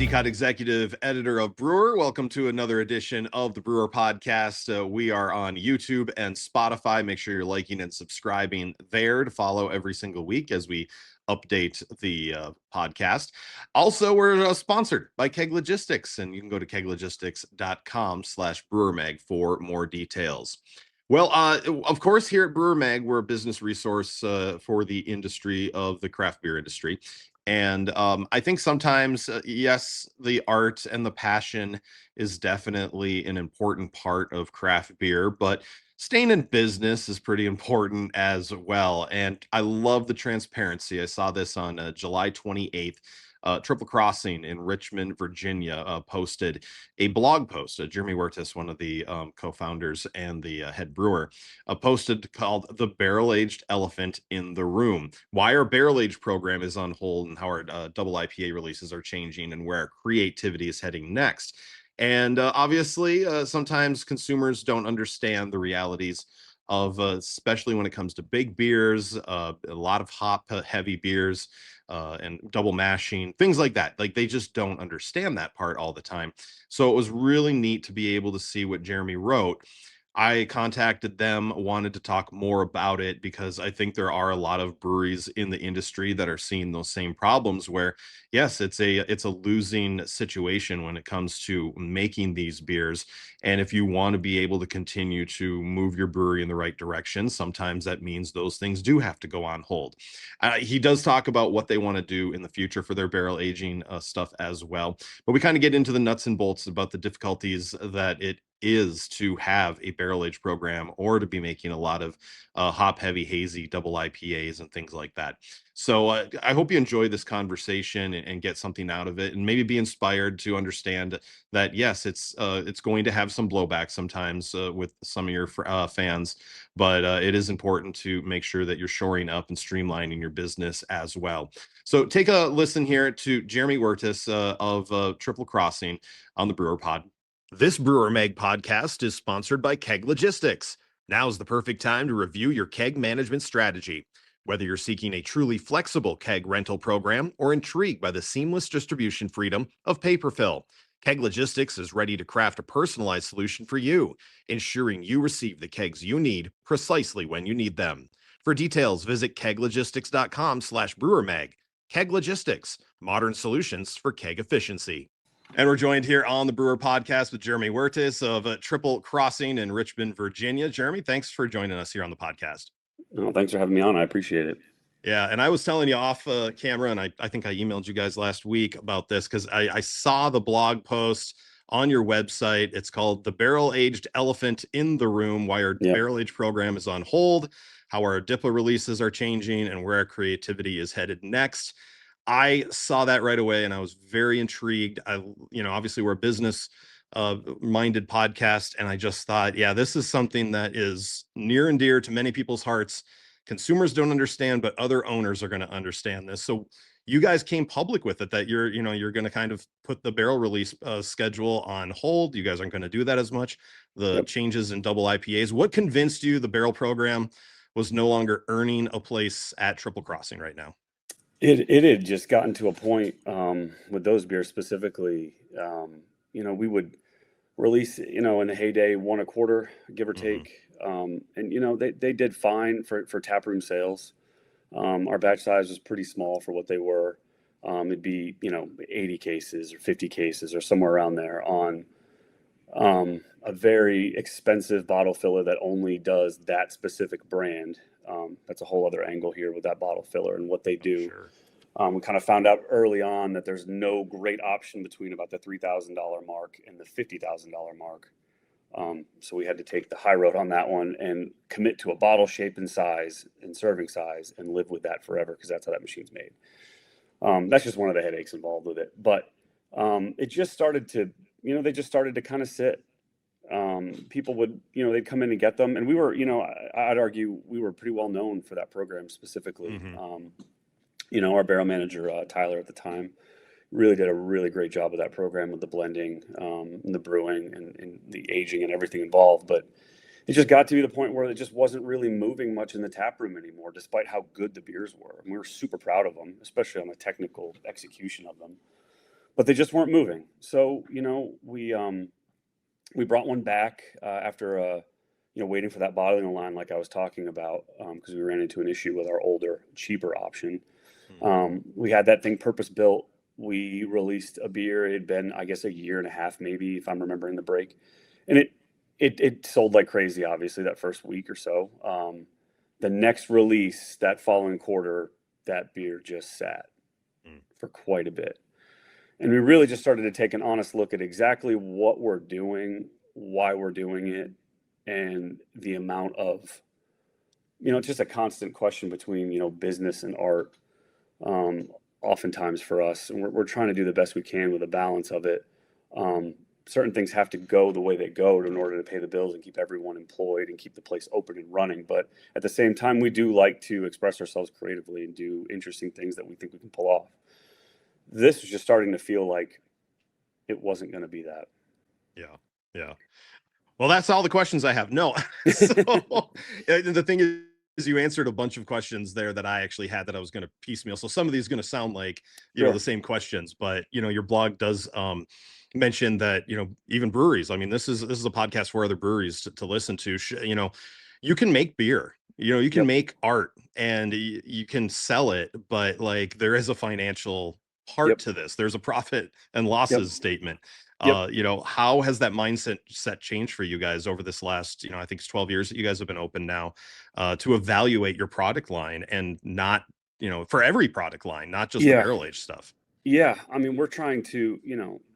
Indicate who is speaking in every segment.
Speaker 1: Sicotte, executive editor of Brewer. Welcome to another edition of the Brewer podcast. We are on YouTube and Spotify. Make sure you're liking and subscribing there to follow every single week as we update the podcast. Also, we're sponsored by Keg Logistics, and you can go to keglogistics.com/brewermag for more details. Well, of course, here at Brewer Mag, we're a business resource for the industry of the craft beer industry. And I think sometimes, yes, the art and the passion is definitely an important part of craft beer, but staying in business is pretty important as well. And I love the transparency. I saw this on July 28th. Triple Crossing in Richmond, Virginia, posted a blog post. Jeremy Wirtes, one of the co-founders and the head brewer, posted called "The Barrel-Aged Elephant in the Room: Why Our Barrel-Aged Program is on Hold and How Our Double IPA releases are changing and where our creativity is heading next." And obviously, sometimes consumers don't understand the realities of, especially when it comes to big beers, a lot of hop heavy beers, and double mashing, things like that. Like, they just don't understand that part all the time. So it was really neat to be able to see what Jeremy wrote. I contacted them, wanted to talk more about it because I think there are a lot of breweries in the industry that are seeing those same problems where, yes, it's a losing situation when it comes to making these beers. And if you want to be able to continue to move your brewery in the right direction, sometimes that means those things do have to go on hold. He does talk about what they want to do in the future for their barrel aging stuff as well. But we kind of get into the nuts and bolts about the difficulties that it is to have a barrel age program or to be making a lot of hop heavy hazy double IPAs and things like that. So I hope you enjoy this conversation and get something out of it, and maybe be inspired to understand that yes, it's going to have some blowback sometimes with some of your fans, but it is important to make sure that you're shoring up and streamlining your business as well. So take a listen here to Jeremy Wirtes of Triple Crossing on the Brewer Pod. This Brewer Mag podcast is sponsored by Keg Logistics. Now's the perfect time to review your keg management strategy. Whether you're seeking a truly flexible keg rental program or intrigued by the seamless distribution freedom of paper fill, Keg Logistics is ready to craft a personalized solution for you, ensuring you receive the kegs you need precisely when you need them. For details, visit keglogistics.com/brewermag. Keg Logistics, modern solutions for keg efficiency. And we're joined here on the Brewer Podcast with Jeremy Wirtes of Triple Crossing in Richmond, Virginia. Jeremy, thanks for joining us here on the podcast.
Speaker 2: Oh, thanks for having me on. I appreciate it.
Speaker 1: Yeah, and I was telling you off camera, and I think I emailed you guys last week about this because I saw the blog post on your website. It's called "The Barrel-Aged Elephant in the Room: Why Our Barrel Age Program is on Hold, How Our DIPA releases are changing, and Where Our Creativity is Headed Next." I saw that right away and I was very intrigued. Obviously we're a business minded podcast, and I just thought, yeah, this is something that is near and dear to many people's hearts. Consumers don't understand, but other owners are going to understand this. So you guys came public with it that you're going to kind of put the barrel release schedule on hold. You guys aren't going to do that as much. The changes in double IPAs. What convinced you the barrel program was no longer earning a place at Triple Crossing right now?
Speaker 2: It had just gotten to a point with those beers specifically. We would release, in the heyday, one a quarter, give or take. And they did fine for taproom sales. Our batch size was pretty small for what they were. It'd be 80 cases or 50 cases or somewhere around there on a very expensive bottle filler that only does that specific brand. That's a whole other angle here with that bottle filler and what they do.
Speaker 1: Sure.
Speaker 2: We kind of found out early on that there's no great option between about the $3,000 mark and the $50,000 mark. So we had to take the high road on that one and commit to a bottle shape and size and serving size and live with that forever, because that's how that machine's made. That's just one of the headaches involved with it. But it just started to, they just started to kind of sit. People would, they'd come in and get them. And we were, I'd argue we were pretty well known for that program specifically. Our barrel manager, Tyler, at the time, really did a really great job of that program with the blending, and the brewing and the aging and everything involved. But it just got to be the point where it just wasn't really moving much in the tap room anymore, despite how good the beers were. And we were super proud of them, especially on the technical execution of them. but they just weren't moving. So, we brought one back after waiting for that bottling line, like I was talking about, because we ran into an issue with our older, cheaper option. We had that thing purpose built. We released a beer. It had been, I guess, a year and a half, maybe, if I'm remembering the break, and it sold like crazy. Obviously, that first week or so. The next release, that following quarter, that beer just sat for quite a bit. And we really just started to take an honest look at exactly what we're doing, why we're doing it, and the amount of, it's just a constant question between, business and art, oftentimes for us. And we're trying to do the best we can with a balance of it. Certain things have to go the way they go in order to pay the bills and keep everyone employed and keep the place open and running. But at the same time, we do like to express ourselves creatively and do interesting things that we think we can pull off. This was just starting to feel like it wasn't going to be that.
Speaker 1: Yeah. Yeah. Well, that's all the questions I have. No. So, the thing is, you answered a bunch of questions there that I actually had that I was going to piecemeal. So some of these are going to sound like, the same questions, but, your blog does mention that, even breweries, I mean, this is a podcast for other breweries to listen to, you can make beer, you can make art and you can sell it, but like there is a financial part to this. There's a profit and losses statement. How has that mindset changed for you guys over this last, I think it's 12 years that you guys have been open now, to evaluate your product line and not, for every product line, not just the barrel aged stuff.
Speaker 2: Yeah. I mean, we're trying to,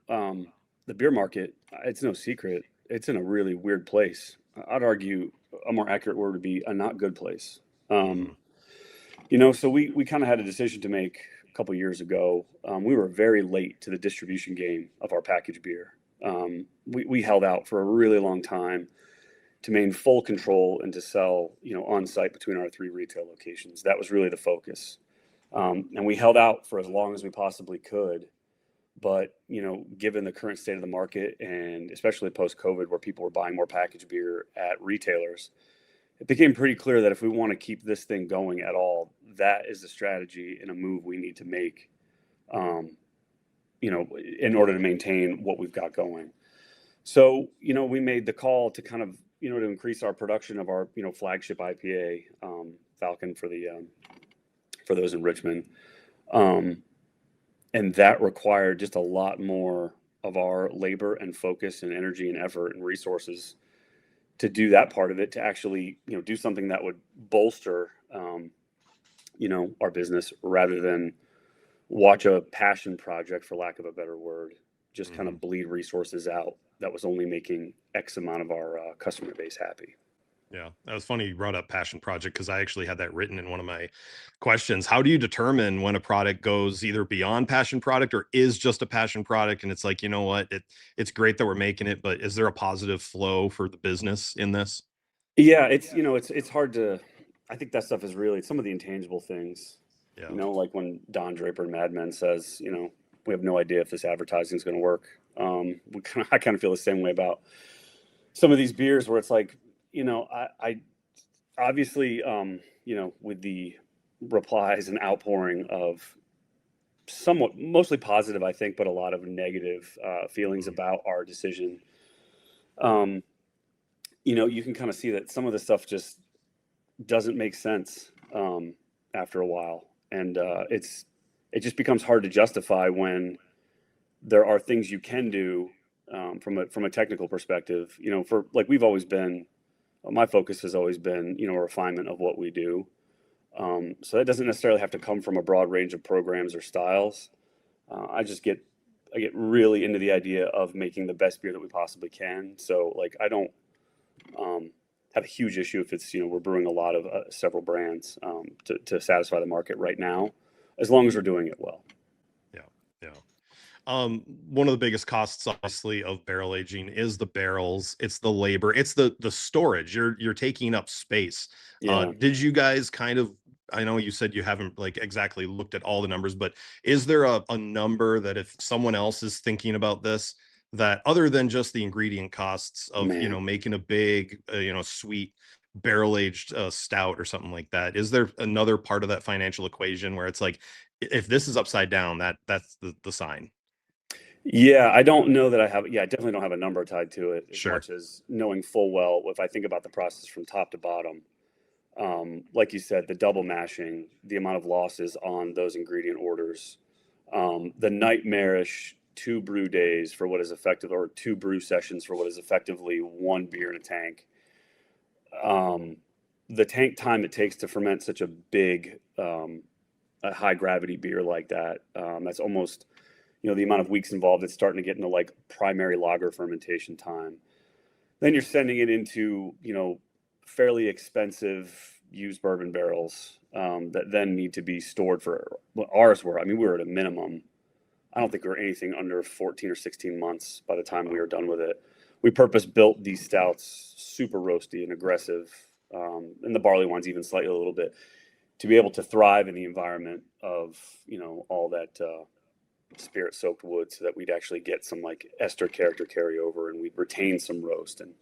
Speaker 2: the beer market, it's no secret. It's in a really weird place. I'd argue a more accurate word would be a not good place. So we kind of had a decision to make a couple years ago. We were very late to the distribution game of our packaged beer. We held out for a really long time to maintain full control and to sell, on site between our 3 retail locations. That was really the focus. And we held out for as long as we possibly could. But, given the current state of the market and especially post-COVID where people were buying more packaged beer at retailers, it became pretty clear that if we want to keep this thing going at all, that is the strategy and a move we need to make, in order to maintain what we've got going. So, we made the call to kind of, to increase our production of our, flagship IPA, Falcon for those in Richmond. And that required just a lot more of our labor and focus and energy and effort and resources to do that part of it, to actually, do something that would bolster, our business rather than watch a passion project, for lack of a better word, just kind of bleed resources out that was only making X amount of our customer base happy.
Speaker 1: Yeah, that was funny you brought up passion project because I actually had that written in one of my questions. How do you determine when a product goes either beyond passion product or is just a passion product? And it's like, what, it's great that we're making it, but is there a positive flow for the business in this?
Speaker 2: Yeah, it's hard to, I think that stuff is really some of the intangible things, like when Don Draper in Mad Men says, we have no idea if this advertising is going to work. I kind of feel the same way about some of these beers where it's like, I obviously, with the replies and outpouring of somewhat mostly positive, I think, but a lot of negative feelings about our decision. You can kind of see that some of the stuff just doesn't make sense after a while, and it just becomes hard to justify when there are things you can do from a technical perspective. For like we've always been. My focus has always been, a refinement of what we do. So that doesn't necessarily have to come from a broad range of programs or styles. I get really into the idea of making the best beer that we possibly can. So like, I don't have a huge issue if it's, we're brewing a lot of several brands to satisfy the market right now, as long as we're doing it well.
Speaker 1: Yeah. Yeah. One of the biggest costs, obviously, of barrel aging is the barrels. It's the labor. It's the storage. You're taking up space.
Speaker 2: Yeah.
Speaker 1: Did you guys kind of? I know you said you haven't like exactly looked at all the numbers, but is there a number that if someone else is thinking about this, that other than just the ingredient costs of making a big sweet barrel aged stout or something like that, is there another part of that financial equation where it's like if this is upside down, that's the sign?
Speaker 2: Yeah, I don't know that I have. Yeah, I definitely don't have a number tied to it as
Speaker 1: Sure.
Speaker 2: much as knowing full well if I think about the process from top to bottom. Like you said, the double mashing, the amount of losses on those ingredient orders, the nightmarish 2 brew days for what is effective, or 2 brew sessions for what is effectively 1 beer in a tank. Um, the tank time it takes to ferment such a big, a high gravity beer like that. That's almost, the amount of weeks involved. It's starting to get into like primary lager fermentation time. Then you're sending it into, fairly expensive used bourbon barrels that then need to be stored for what ours were. I mean, we were at a minimum. I don't think we were anything under 14 or 16 months by the time we were done with it. We purpose built these stouts super roasty and aggressive, and the barley wines even slightly a little bit, to be able to thrive in the environment of, all that spirit soaked wood, so that we'd actually get some like ester character carryover, and we'd retain some roast and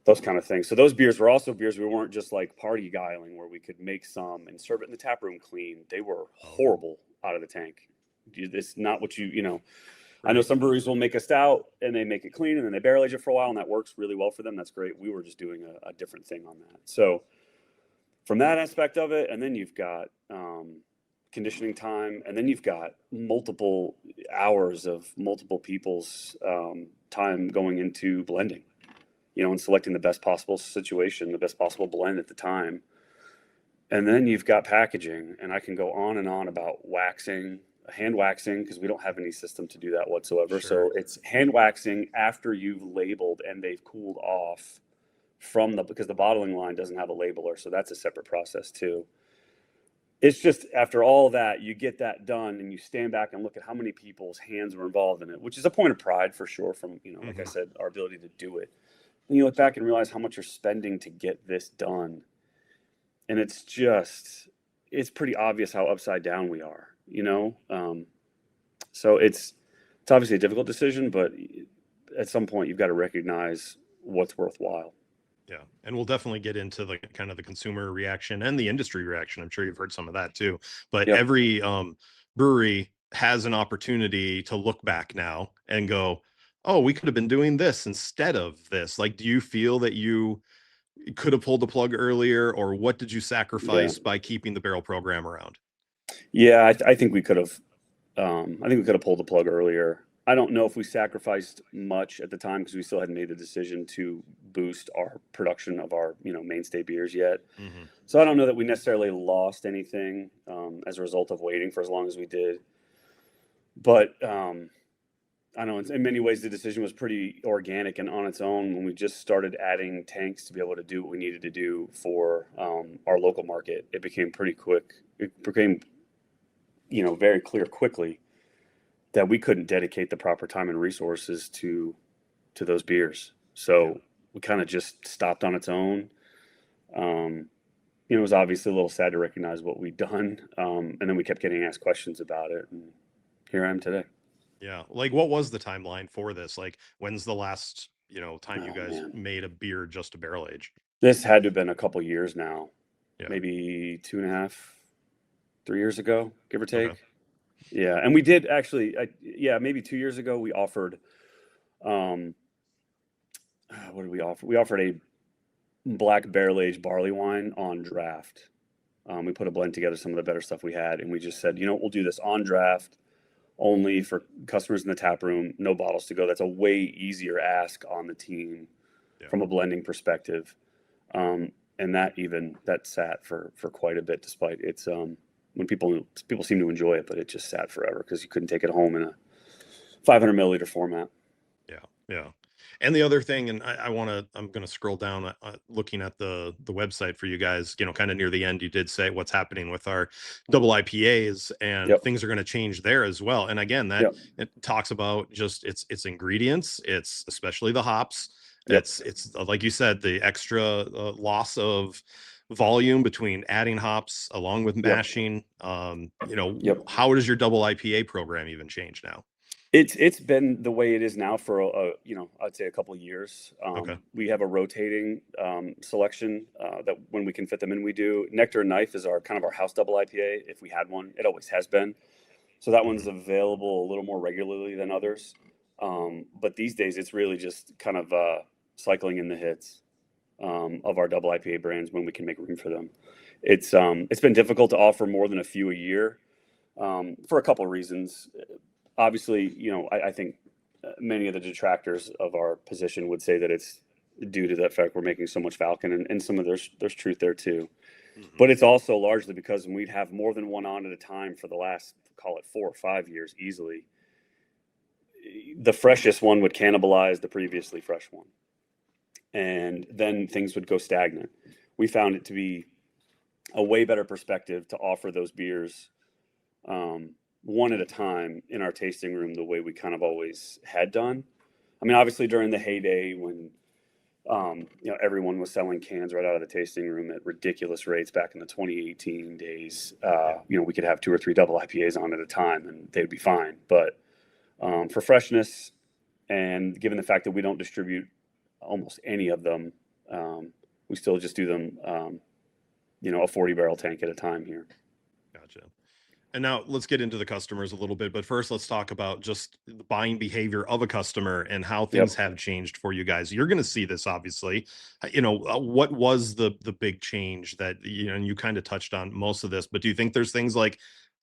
Speaker 2: those kind of things. So those beers were also beers, we weren't just like party guiling where we could make some and serve it in the tap room clean. They were horrible out of the tank. It's not what I know
Speaker 1: Right.
Speaker 2: some breweries will make a stout and they make it clean and then they barrel age it for a while, and that works really well for them. That's great. We were just doing a different thing on that. So from that aspect of it, and then you've got conditioning time, and then you've got multiple hours of multiple people's time going into blending, and selecting the best possible situation, the best possible blend at the time. And then you've got packaging, and I can go on and on about waxing, hand waxing, because we don't have any system to do that whatsoever.
Speaker 1: Sure.
Speaker 2: So it's hand waxing after you've labeled and they've cooled off because the bottling line doesn't have a labeler. So that's a separate process too. It's just after all that, you get that done and you stand back and look at how many people's hands were involved in it, which is a point of pride for sure from, like I said, our ability to do it. And you look back and realize how much you're spending to get this done. And it's pretty obvious how upside down we are, so it's obviously a difficult decision, but at some point you've got to recognize what's worthwhile.
Speaker 1: Yeah. And we'll definitely get into the kind of the consumer reaction and the industry reaction. I'm sure you've heard some of that too. But
Speaker 2: Yep.
Speaker 1: every brewery has an opportunity to look back now and go, oh, we could have been doing this instead of this. Like, do you feel that you could have pulled the plug earlier, or what did you sacrifice by keeping the barrel program around?
Speaker 2: Yeah, I think we could have. I think we could have pulled the plug earlier. I don't know if we sacrificed much at the time because we still hadn't made the decision to boost our production of our, mainstay beers yet.
Speaker 1: Mm-hmm.
Speaker 2: So I don't know that we necessarily lost anything as a result of waiting for as long as we did. But I know in many ways the decision was pretty organic and on its own when we just started adding tanks to be able to do what we needed to do for our local market. It became pretty quick. It became, very clear quickly that we couldn't dedicate the proper time and resources to those beers. So we kind of just stopped on its own. It was obviously a little sad to recognize what we'd done. And then we kept getting asked questions about it. And here I am today.
Speaker 1: Yeah. Like, what was the timeline for this? Like, when's the last, time you guys
Speaker 2: Man.
Speaker 1: made a beer just a barrel age?
Speaker 2: This had to have been a couple years now,
Speaker 1: Yeah.
Speaker 2: maybe 2.5, 3 years ago, give or take.
Speaker 1: Okay.
Speaker 2: Yeah. And we did actually, maybe 2 years ago, we offered, what did we offer? We offered a black barrel aged barley wine on draft. We put a blend together, some of the better stuff we had, and we just said, we'll do this on draft only for customers in the tap room, no bottles to go. That's a way easier ask on the team from a blending perspective. And that sat for quite a bit, despite it's when people seem to enjoy it, but it just sat forever because you couldn't take it home in a 500 milliliter format.
Speaker 1: Yeah. Yeah. And the other thing, and I'm going to scroll down looking at the website for you guys, kind of near the end, you did say what's happening with our double IPAs, and things are going to change there as well. And again, that it talks about just its ingredients, it's especially the hops. It's like you said, the extra loss of volume between adding hops along with mashing. How does your double IPA program even change now?
Speaker 2: It's been the way it is now for I'd say a couple of years.
Speaker 1: Okay.
Speaker 2: We have a rotating selection that when we can fit them in, we do. Nectar and Knife is our house double IPA. If we had one, it always has been. So that one's available a little more regularly than others. But these days it's really just kind of cycling in the hits of our double IPA brands when we can make room for them. It's been difficult to offer more than a few a year for a couple of reasons. Obviously, I think many of the detractors of our position would say that it's due to the fact we're making so much Falcon, and some of there's truth there too. But it's also largely because we'd have more than one on at a time for the last, call it 4 or 5 years easily. The freshest one would cannibalize the previously fresh one, and then things would go stagnant. We found it to be a way better perspective to offer those beers one at a time in our tasting room, the way we kind of always had done. I mean, obviously during the heyday when everyone was selling cans right out of the tasting room at ridiculous rates back in the 2018 days. We could have 2 or 3 double IPAs on at a time and they'd be fine. But for freshness, and given the fact that we don't distribute almost any of them, we still just do them, a 40 barrel tank at a time here.
Speaker 1: Gotcha. And now let's get into the customers a little bit, but first let's talk about just the buying behavior of a customer and how things have changed for you guys. You're going to see this, obviously. What was the big change that, and you kind of touched on most of this, but do you think there's things like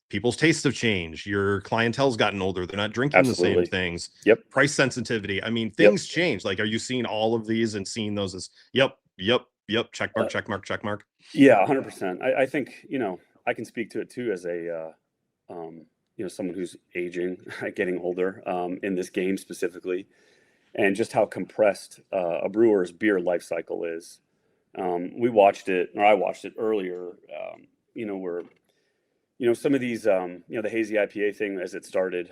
Speaker 1: people's tastes have changed? Your clientele's gotten older. They're not drinking
Speaker 2: Absolutely.
Speaker 1: the same things.
Speaker 2: Yep.
Speaker 1: Price sensitivity. I mean, things change. Like, are you seeing all of these and seeing those as, yep, check mark?
Speaker 2: Yeah, 100%. I think, I can speak to it too as a, someone who's aging, getting older in this game specifically, and just how compressed a brewer's beer life cycle is. I watched it earlier, where, some of these, the hazy IPA thing as it started,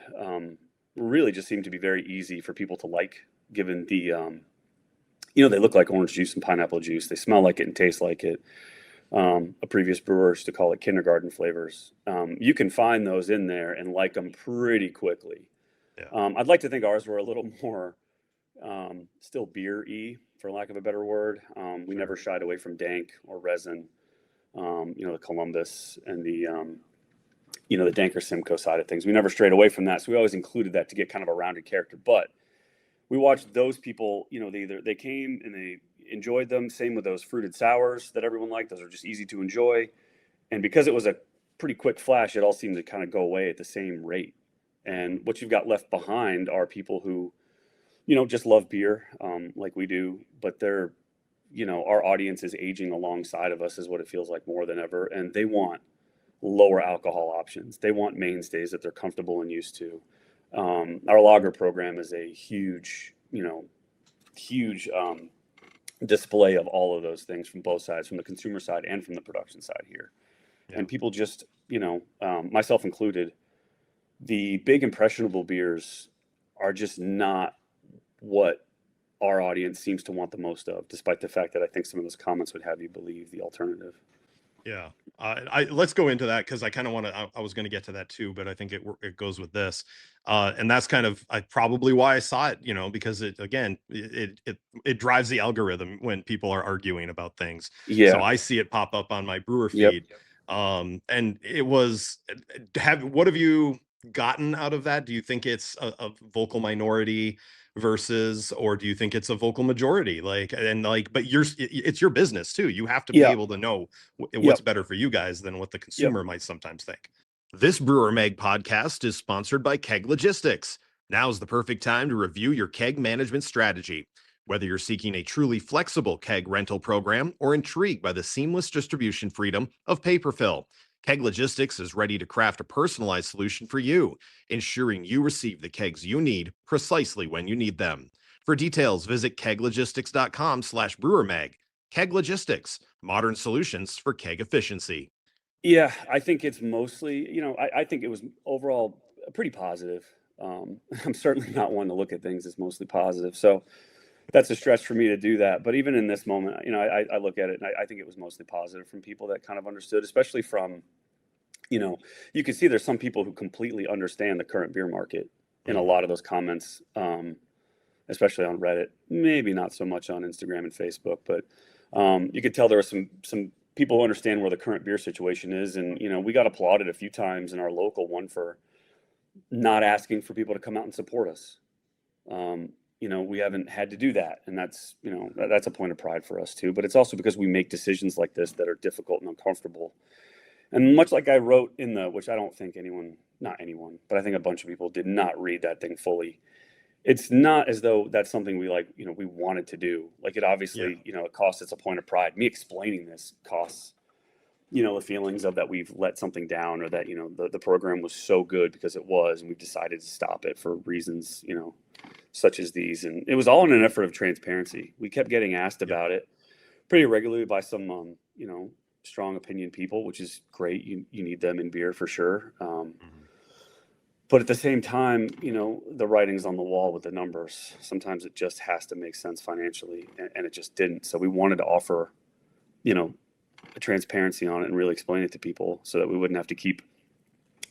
Speaker 2: really just seemed to be very easy for people to like, given the, they look like orange juice and pineapple juice. They smell like it and taste like it. A previous brewer used to call it kindergarten flavors. You can find those in there and like them pretty quickly. Yeah. I'd like to think ours were a little more still beer-y, for lack of a better word. We never shied away from dank or resin. The Columbus and the dank or Simcoe side of things. We never strayed away from that. So we always included that to get kind of a rounded character. But we watched those people, they came and they enjoyed them. Same with those fruited sours that everyone liked. Those are just easy to enjoy. And because it was a pretty quick flash, it all seemed to kind of go away at the same rate. And what you've got left behind are people who, just love beer like we do, but they're, our audience is aging alongside of us is what it feels like more than ever. And they want lower alcohol options. They want mainstays that they're comfortable and used to. Our lager program is a huge display of all of those things from both sides, from the consumer side and from the production side here. Yeah. And people just, myself included, the big impressionable beers are just not what our audience seems to want the most of, despite the fact that I think some of those comments would have you believe the alternative.
Speaker 1: Yeah. Let's go into that, because I kind of want to, I was going to get to that too, but I think it goes with this. And that's kind of probably why I saw it, because it drives the algorithm when people are arguing about things. Yeah. So I see it pop up on my Brewer feed. Yep. And it was, what have you gotten out of that? Do you think it's a vocal minority versus, or do you think it's a vocal majority? But it's your business too. You have to be able to know what's better for you guys than what the consumer might sometimes think. This Brewer Mag podcast is sponsored by Keg Logistics. Now's the perfect time to review your keg management strategy. Whether you're seeking a truly flexible keg rental program or intrigued by the seamless distribution freedom of paper fill, Keg Logistics is ready to craft a personalized solution for you, ensuring you receive the kegs you need precisely when you need them. For details, visit keglogistics.com/brewermag. Keg Logistics, modern solutions for keg efficiency.
Speaker 2: Yeah, I think it's mostly, I think it was overall pretty positive. I'm certainly not one to look at things as mostly positive. So that's a stretch for me to do that. But even in this moment, I look at it and I think it was mostly positive from people that kind of understood, especially from, you can see there's some people who completely understand the current beer market in a lot of those comments, especially on Reddit, maybe not so much on Instagram and Facebook, but you could tell there were some people who understand where the current beer situation is. And, we got applauded a few times in our local one for not asking for people to come out and support us. We haven't had to do that, and that's that's a point of pride for us too. But it's also because we make decisions like this that are difficult and uncomfortable. And much like I wrote in which I don't think not anyone, but I think a bunch of people did not read that thing fully. It's not as though that's something we we wanted to do. Like it
Speaker 1: Yeah.
Speaker 2: obviously, it costs. It's a point of pride. Me explaining this costs, the feelings of that we've let something down, or that, the program was so good because it was, and we've decided to stop it for reasons, such as these. And it was all in an effort of transparency. We kept getting asked
Speaker 1: Yep.
Speaker 2: about it pretty regularly by some, strong opinion people, which is great. You need them in beer for sure.
Speaker 1: Mhm.
Speaker 2: But at the same time, the writing's on the wall with the numbers. Sometimes it just has to make sense financially, and it just didn't. So we wanted to offer, a transparency on it and really explain it to people so that we wouldn't have to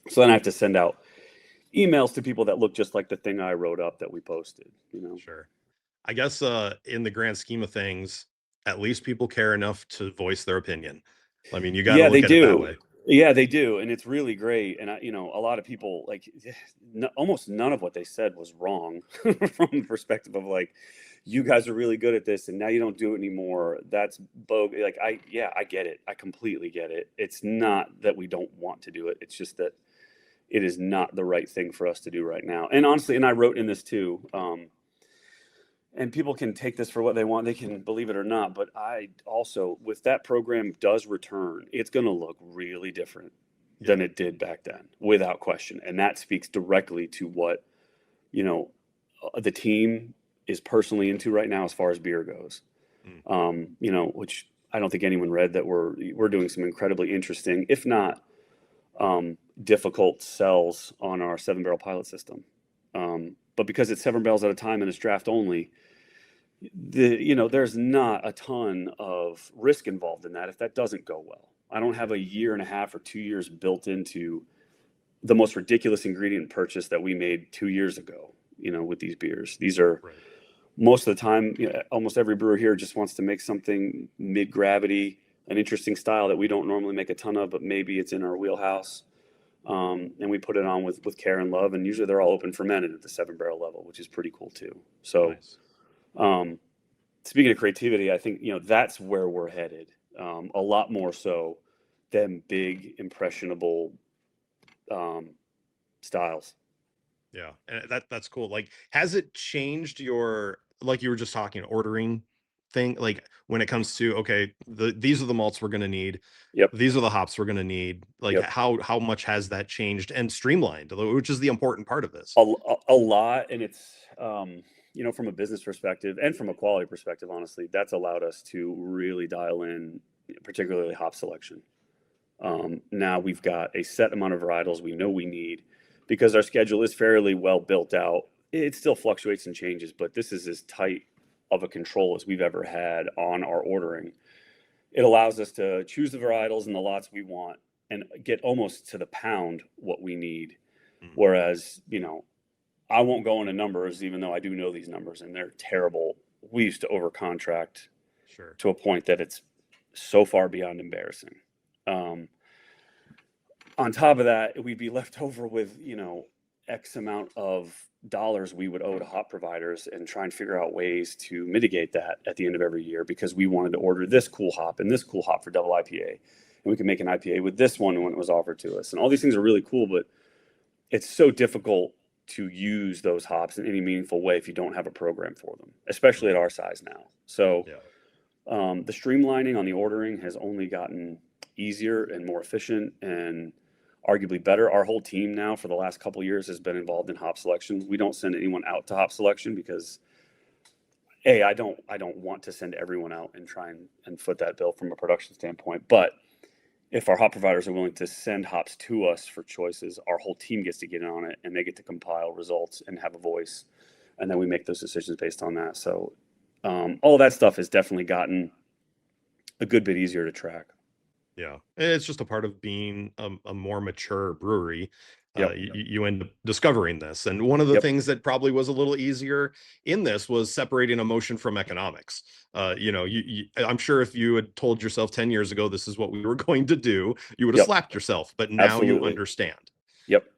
Speaker 2: so then I have to send out emails to people that look just like the thing I wrote up that we posted.
Speaker 1: Sure. I guess in the grand scheme of things, at least people care enough to voice their opinion. I mean, you got to
Speaker 2: Yeah, they
Speaker 1: look at it that
Speaker 2: do.
Speaker 1: way.
Speaker 2: Yeah, they do. And it's really great. And a lot of people almost none of what they said was wrong from the perspective of you guys are really good at this and now you don't do it anymore. That's bogus. I get it. I completely get it. It's not that we don't want to do it. It's just that it is not the right thing for us to do right now. And honestly, and I wrote in this too, and people can take this for what they want. They can believe it or not. But I also, with that program does return, it's going to look really different
Speaker 1: Yeah.
Speaker 2: than it did back then, without question. And that speaks directly to what, the team is personally into right now as far as beer goes.
Speaker 1: Mm.
Speaker 2: Which I don't think anyone read that we're doing some incredibly interesting, if not difficult sells on our 7-barrel pilot system. But because it's 7 barrels at a time and it's draft only, there's not a ton of risk involved in that if that doesn't go well. I don't have a year and a half or 2 years built into the most ridiculous ingredient purchase that we made 2 years ago, with these beers. These are
Speaker 1: Right.
Speaker 2: most of the time, almost every brewer here just wants to make something mid-gravity, an interesting style that we don't normally make a ton of, but maybe it's in our wheelhouse. And we put it on with care and love, and usually they're all open fermented at the 7-barrel level, which is pretty cool too. So,
Speaker 1: Nice.
Speaker 2: speaking of creativity, I think that's where we're headed, a lot more so than big impressionable styles.
Speaker 1: Yeah. And that's cool. Like, has it changed like you were just talking, ordering thing? Like when it comes to, okay, these are the malts we're going to need.
Speaker 2: Yep.
Speaker 1: These are the hops we're going to need. Like
Speaker 2: Yep.
Speaker 1: how much has that changed and streamlined, which is the important part of this?
Speaker 2: A lot, and it's from a business perspective and from a quality perspective, honestly, that's allowed us to really dial in, particularly hop selection. Now we've got a set amount of varietals we know we need because our schedule is fairly well built out. It still fluctuates and changes, but this is as tight of a control as we've ever had on our ordering. It allows us to choose the varietals and the lots we want and get almost to the pound what we need.
Speaker 1: Mm.
Speaker 2: Whereas, I won't go into numbers, even though I do know these numbers and they're terrible. We used to over contract
Speaker 1: Sure.
Speaker 2: to a point that it's so far beyond embarrassing. On top of that, we'd be left over with, X amount of dollars we would owe to hop providers and try and figure out ways to mitigate that at the end of every year because we wanted to order this cool hop and this cool hop for double IPA. And we could make an IPA with this one when it was offered to us. And all these things are really cool, but it's so difficult to use those hops in any meaningful way if you don't have a program for them, especially at our size now. So the streamlining on the ordering has only gotten easier and more efficient and arguably better. Our whole team now for the last couple of years has been involved in hop selection. We don't send anyone out to hop selection because I don't want to send everyone out and try and foot that bill from a production standpoint. But if our hop providers are willing to send hops to us for choices, our whole team gets to get in on it and they get to compile results and have a voice. And then we make those decisions based on that. So all of that stuff has definitely gotten a good bit easier to track.
Speaker 1: Yeah. And it's just a part of being a more mature brewery.
Speaker 2: Yep.
Speaker 1: You end up discovering this. And one of the
Speaker 2: Yep.
Speaker 1: things that probably was a little easier in this was separating emotion from economics. I'm sure if you had told yourself 10 years ago, this is what we were going to do, you would have
Speaker 2: Yep.
Speaker 1: slapped yourself, but now you
Speaker 2: Absolutely.
Speaker 1: understand.
Speaker 2: Yep.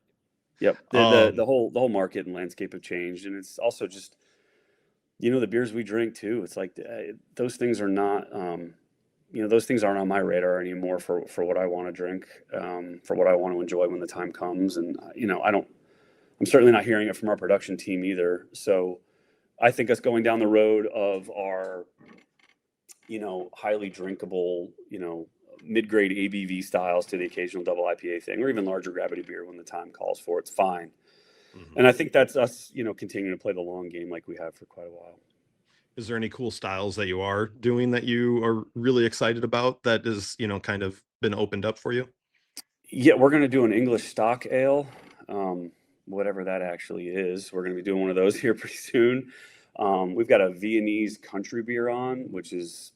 Speaker 2: Yep. The
Speaker 1: Um,
Speaker 2: whole market and landscape have changed, and it's also just, the beers we drink too. It's like those things are not, those things aren't on my radar anymore for what I want to drink, for what I want to enjoy when the time comes. And I'm certainly not hearing it from our production team either. So I think us going down the road of our, highly drinkable, mid-grade ABV styles to the occasional double IPA thing, or even larger gravity beer when the time calls for it's fine.
Speaker 1: mhm.
Speaker 2: And I think that's us, continuing to play the long game like we have for quite a while.
Speaker 1: Is there any cool styles that you are doing that you are really excited about that is, kind of been opened up for you?
Speaker 2: Yeah, we're going to do an English stock ale, whatever that actually is. We're going to be doing one of those here pretty soon. We've got a Viennese country beer on, which is,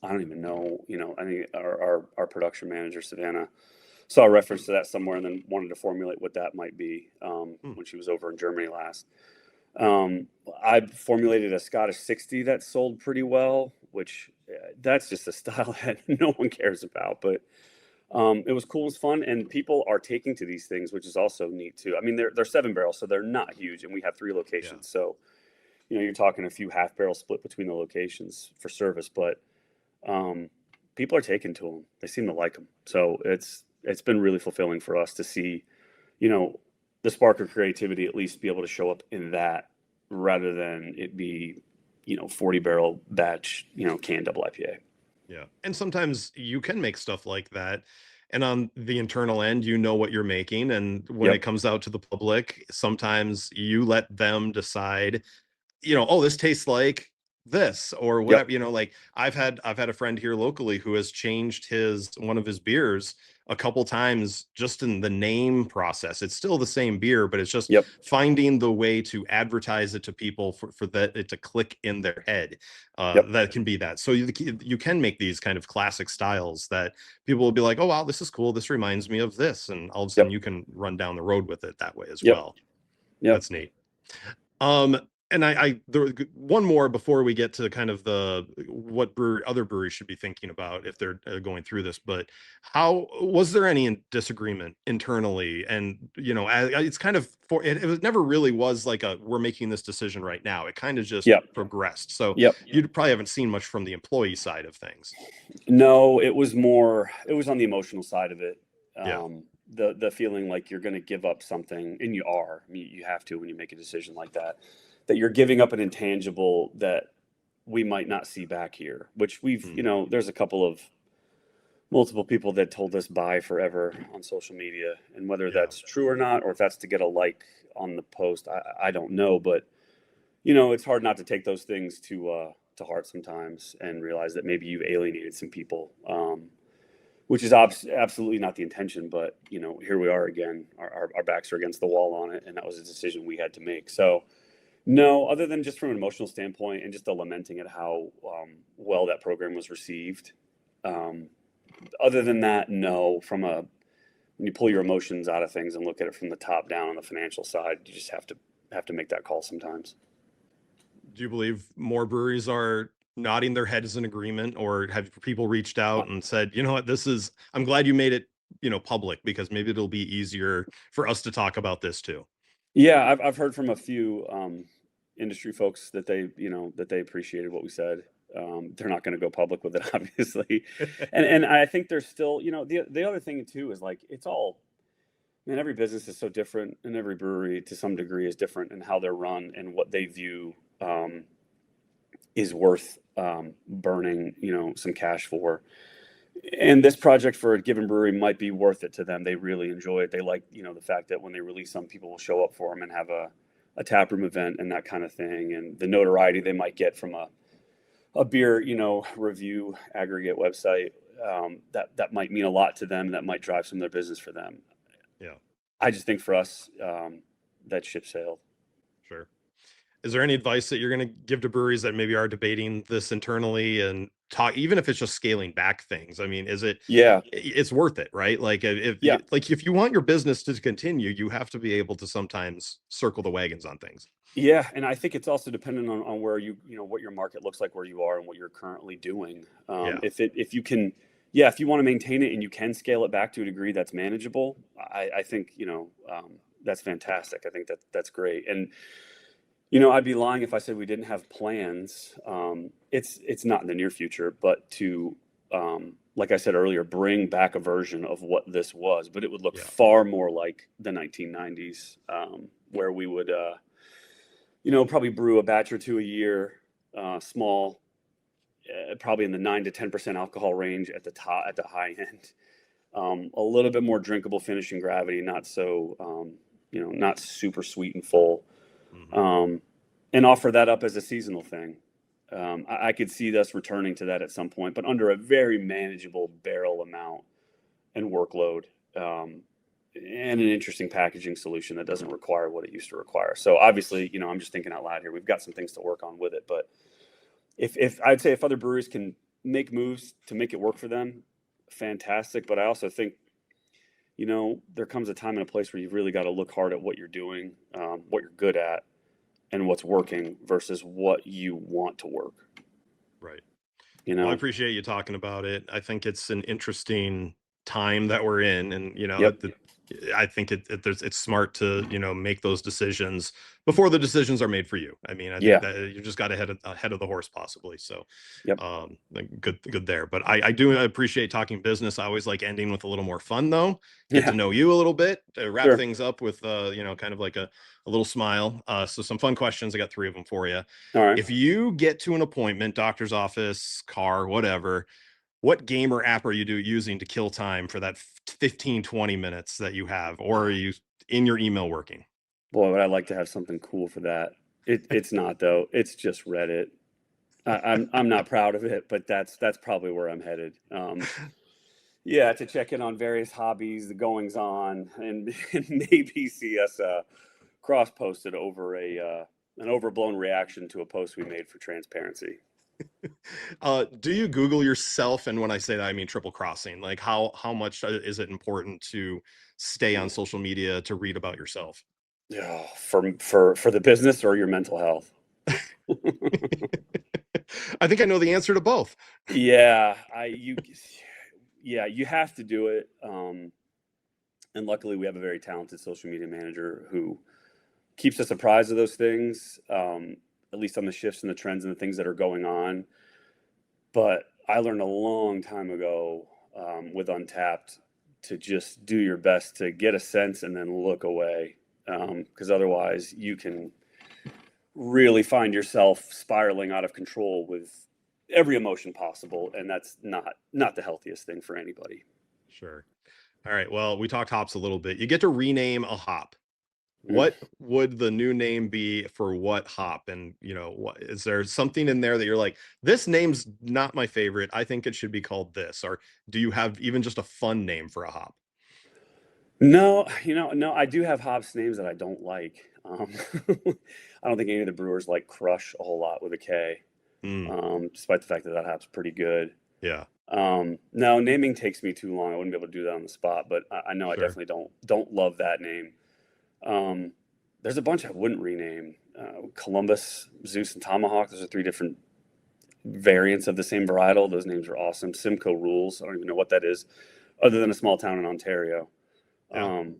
Speaker 2: I don't even know, I think our production manager, Savannah, saw a reference to that somewhere and then wanted to formulate what that might be
Speaker 1: Hmm.
Speaker 2: when she was over in Germany last. I formulated a Scottish 60 that sold pretty well, which that's just a style that no one cares about. But it was cool, it was fun, and people are taking to these things, which is also neat too. I mean, they're 7 barrels, so they're not huge, and we have 3
Speaker 1: Yeah.
Speaker 2: locations. So you're talking a few half barrel split between the locations for service, but people are taking to them. They seem to like them. So it's been really fulfilling for us to see, you know, the spark of creativity at least be able to show up in that rather than it be, 40 barrel batch, canned double IPA.
Speaker 1: Yeah. And sometimes you can make stuff like that. And on the internal end, you know what you're making. And when it
Speaker 2: Yep.
Speaker 1: comes out to the public, sometimes you let them decide, oh, this tastes like this or
Speaker 2: Yep.
Speaker 1: whatever, like I've had a friend here locally who has changed one of his beers a couple times just in the name process. It's still the same beer, but it's just
Speaker 2: Yep.
Speaker 1: finding the way to advertise it to people for that it to click in their head.
Speaker 2: Yep.
Speaker 1: That can be that. So you can make these kind of classic styles that people will be like, oh wow, this is cool. This reminds me of this. And all of a sudden
Speaker 2: Yep.
Speaker 1: you can run down the road with it that way as
Speaker 2: Yep.
Speaker 1: well.
Speaker 2: Yep.
Speaker 1: That's neat. And there one more before we get to kind of the what other breweries should be thinking about if they're going through this. But how was there any disagreement internally? And it's kind of it was never really was like we're making this decision right now. It kind of just
Speaker 2: Yep.
Speaker 1: progressed. So
Speaker 2: Yep.
Speaker 1: you probably haven't seen much from the employee side of things.
Speaker 2: No, it was on the emotional side of it.
Speaker 1: Yeah.
Speaker 2: The feeling like you're going to give up something, and you are. I mean, you have to when you make a decision like that you're giving up an intangible that we might not see back here, which
Speaker 1: Hmm.
Speaker 2: there's a couple of multiple people that told us bye forever on social media. And whether
Speaker 1: Yeah.
Speaker 2: that's true or not, or if that's to get a like on the post, I don't know. But, it's hard not to take those things to heart sometimes and realize that maybe you've alienated some people, which is absolutely not the intention. But, here we are again. Our backs are against the wall on it. And that was a decision we had to make. So, no, other than just from an emotional standpoint and just the lamenting at how well that program was received. Um, Other than that, no. When you pull your emotions out of things and look at it from the top down on the financial side, you just have to make that call sometimes.
Speaker 1: Do you believe more breweries are nodding their heads in agreement, or have people reached
Speaker 2: Uh,
Speaker 1: out and said, you know what, I'm glad you made it, public because maybe it'll be easier for us to talk about this too.
Speaker 2: yeah, I've heard from a few industry folks that they appreciated what we said. They're not going to go public with it, obviously, and I think there's still the other thing too is like it's all. Man, every business is so different, and every brewery to some degree is different in how they're run and what they view is worth burning, some cash for. And this project for a given brewery might be worth it to them. They really enjoy it. They like, the fact that when they release some, people will show up for them and have a tap room event and that kind of thing. And the notoriety they might get from a beer, review aggregate website, that might mean a lot to them. That might drive some of their business for them.
Speaker 1: Yeah,
Speaker 2: I just think for us, that ship sailed.
Speaker 1: sure. Is there any advice that you're going to give to breweries that maybe are debating this internally and talk, even if it's just scaling back things? I mean,
Speaker 2: Yeah,
Speaker 1: it's worth it, right? Like
Speaker 2: yeah,
Speaker 1: if you want your business to continue, you have to be able to sometimes circle the wagons on things.
Speaker 2: yeah. And I think it's also dependent on where what your market looks like, where you are, and what you're currently doing.
Speaker 1: Yeah.
Speaker 2: If you can, yeah, if you want to maintain it and you can scale it back to a degree that's manageable, I think that's fantastic. I think that's great. And, you know, I'd be lying if I said we didn't have plans. It's not in the near future, but to, like I said earlier, bring back a version of what this was, but it would look
Speaker 1: Yeah.
Speaker 2: far more like the 1990s, where we would, you know, probably brew a batch or two a year, small, probably in the 9 to 10% alcohol range at the top, at the high end. A little bit more drinkable finish and gravity, not so, you know, not super sweet and full, and offer that up as a seasonal thing. I could see us returning to that at some point, but under a very manageable barrel amount and workload, and an interesting packaging solution that doesn't require what it used to require. So obviously, you know, I'm just thinking out loud here. We've got some things to work on with it, but if I'd say if other breweries can make moves to make it work for them, fantastic. But I also think, you know, there comes a time and a place where you've really got to look hard at what you're doing, what you're good at, and what's working versus what you want to work.
Speaker 1: Right.
Speaker 2: You
Speaker 1: Well, I
Speaker 2: know?
Speaker 1: appreciate you talking about it. I think it's an interesting time that we're in, and you know,
Speaker 2: Yep.
Speaker 1: I think it's smart to, you know, make those decisions before the decisions are made for you. I mean, I think
Speaker 2: Yeah.
Speaker 1: that you just got ahead of the horse possibly. So,
Speaker 2: Yep.
Speaker 1: like, good there. But I do appreciate talking business. I always like ending with a little more fun though. Get to
Speaker 2: Yeah.
Speaker 1: know you a little bit, to wrap
Speaker 2: Sure.
Speaker 1: things up with you know, kind of like a little smile. So some fun questions. I got 3 of them for you.
Speaker 2: All right.
Speaker 1: If you get to an appointment, doctor's office, car, whatever, what game or app are you using to kill time for that 15, 20 minutes that you have, or are you in your email working?
Speaker 2: Boy, would I like to have something cool for that. It's not though. It's just Reddit. I'm not proud of it, but that's probably where I'm headed. Yeah, to check in on various hobbies, the goings on, and, and maybe see us cross posted over an overblown reaction to a post we made for transparency.
Speaker 1: Do you Google yourself? And when I say that, I mean Triple Crossing. Like how much is it important to stay on social media to read about yourself?
Speaker 2: Yeah, for the business or your mental health.
Speaker 1: I think I know the answer to both.
Speaker 2: Yeah, yeah, you have to do it. And luckily, we have a very talented social media manager who keeps us apprised of those things, at least on the shifts and the trends and the things that are going on. But I learned a long time ago, with Untapped, to just do your best to get a sense and then look away, because otherwise you can really find yourself spiraling out of control with every emotion possible, and that's not the healthiest thing for anybody.
Speaker 1: Sure. All right. Well, we talked hops a little bit. You get to rename a hop.
Speaker 2: Mm.
Speaker 1: What would the new name be for what hop? And, you know, what is there something in there that you're like, this name's not my favorite, I think it should be called this? Or do you have even just a fun name for a hop?
Speaker 2: No, you know, no, I do have hops names that I don't like. I don't think any of the brewers like Crush a whole lot with a K,
Speaker 1: Mm,
Speaker 2: despite the fact that that hop's pretty good.
Speaker 1: yeah,
Speaker 2: No, naming takes me too long. I wouldn't be able to do that on the spot, but I know I
Speaker 1: sure.
Speaker 2: definitely don't love that name. Um, there's a bunch I wouldn't rename. Columbus, Zeus, and Tomahawk. Those are 3 different variants of the same varietal. Those names are awesome. Simcoe rules. I don't even know what that is, other than a small town in Ontario.
Speaker 1: Yeah.
Speaker 2: Um,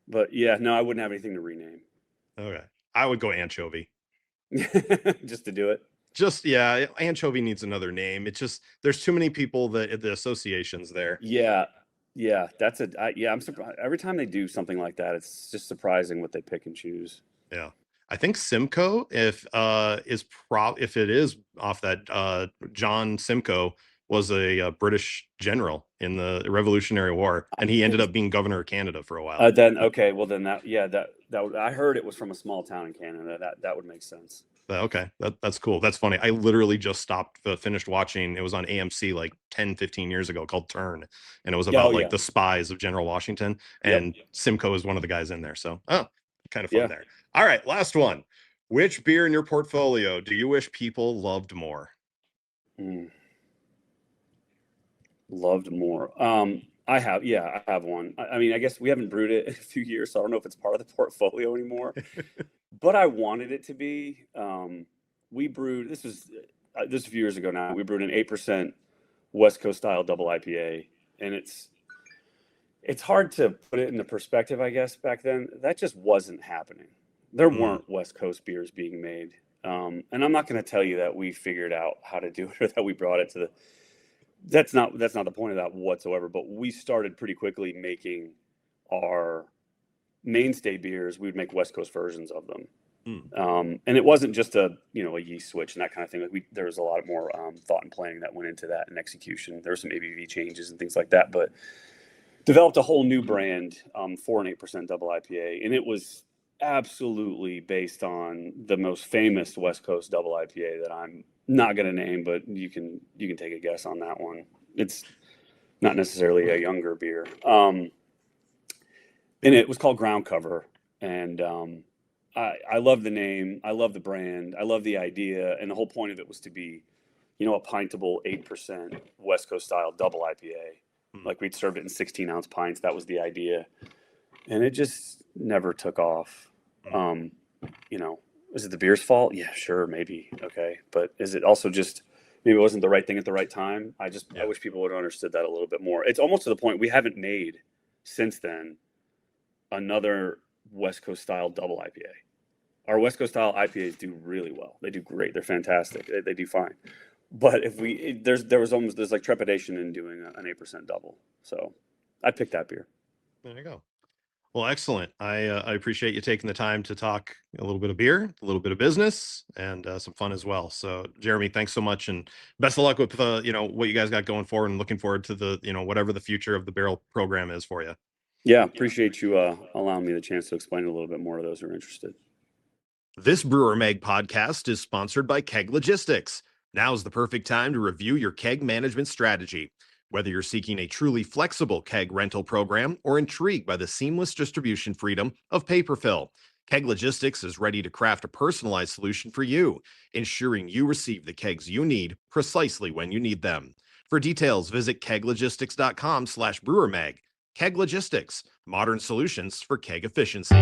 Speaker 2: but yeah, no, I wouldn't have anything to rename.
Speaker 1: Okay. I would go anchovy.
Speaker 2: Just to do it.
Speaker 1: Just, yeah, anchovy needs another name. It's just, there's too many people that the associations there.
Speaker 2: Yeah, yeah, yeah. I'm surprised every time they do something like that. It's just surprising what they pick and choose.
Speaker 1: Yeah. I think Simcoe, if it is off that, John Simcoe was a British general in the Revolutionary War, and he ended up being governor of Canada for a while.
Speaker 2: Then okay, well then I heard it was from a small town in Canada. That would make sense.
Speaker 1: Okay, that's cool. That's funny. I literally just finished watching. It was on AMC like 10, 15 years ago, called Turn, and it was
Speaker 2: Yeah, oh
Speaker 1: about like
Speaker 2: yeah,
Speaker 1: the spies of General Washington,
Speaker 2: yep,
Speaker 1: and Simcoe is one of the guys in there. So, oh, kind of fun
Speaker 2: yeah.
Speaker 1: there. All right, last one. Which beer in your portfolio do you wish people loved more?
Speaker 2: Mm, loved more. I have one. I mean, I guess we haven't brewed it in a few years, so I don't know if it's part of the portfolio anymore. But I wanted it to be. We brewed. This was a few years ago now. We brewed an 8% West Coast style double IPA, and It's hard to put it into perspective, I guess, back then. That just wasn't happening. There
Speaker 1: Mm,
Speaker 2: weren't West Coast beers being made. And I'm not going to tell you that we figured out how to do it or that we brought it to the. That's not the point of that whatsoever. But we started pretty quickly making our mainstay beers. We would make West Coast versions of them.
Speaker 1: mm.
Speaker 2: And it wasn't just a yeast switch and that kind of thing. Like there was a lot more thought and planning that went into that and execution. There were some ABV changes and things like that, but developed a whole new brand for an 8% double IPA, and it was absolutely based on the most famous West Coast double IPA that I'm not going to name, but you can take a guess on that one. It's not necessarily a younger beer, and it was called Ground Cover, and I love the name, I love the brand, I love the idea, and the whole point of it was to be, a pintable 8% West Coast style double IPA.
Speaker 1: Mm.
Speaker 2: Like we'd served it in 16-ounce pints. That was the idea, and it just never took off.
Speaker 1: Mm.
Speaker 2: Um, is it the beer's fault? Yeah, sure, maybe. Okay, but is it also just maybe it wasn't the right thing at the right time? I
Speaker 1: Yeah.
Speaker 2: wish people would have understood that a little bit more. It's almost to the point we haven't made since then another West Coast style double IPA. Our West Coast style IPAs do really well. They do great. They're fantastic. They do fine. But if there's like trepidation in doing an 8% double. So I picked that beer.
Speaker 1: There you go. Well, excellent. I appreciate you taking the time to talk a little bit of beer, a little bit of business, and some fun as well. So, Jeremy, thanks so much, and best of luck with what you guys got going forward, and looking forward to the whatever the future of the barrel program is for you.
Speaker 2: Yeah, appreciate you allowing me the chance to explain a little bit more to those who are interested.
Speaker 1: This Brewer Mag podcast is sponsored by Keg Logistics. Now's the perfect time to review your keg management strategy. Whether you're seeking a truly flexible keg rental program or intrigued by the seamless distribution freedom of paper fill, Keg Logistics is ready to craft a personalized solution for you, ensuring you receive the kegs you need precisely when you need them. For details, visit keglogistics.com/brewermag. Keg Logistics, modern solutions for keg efficiency.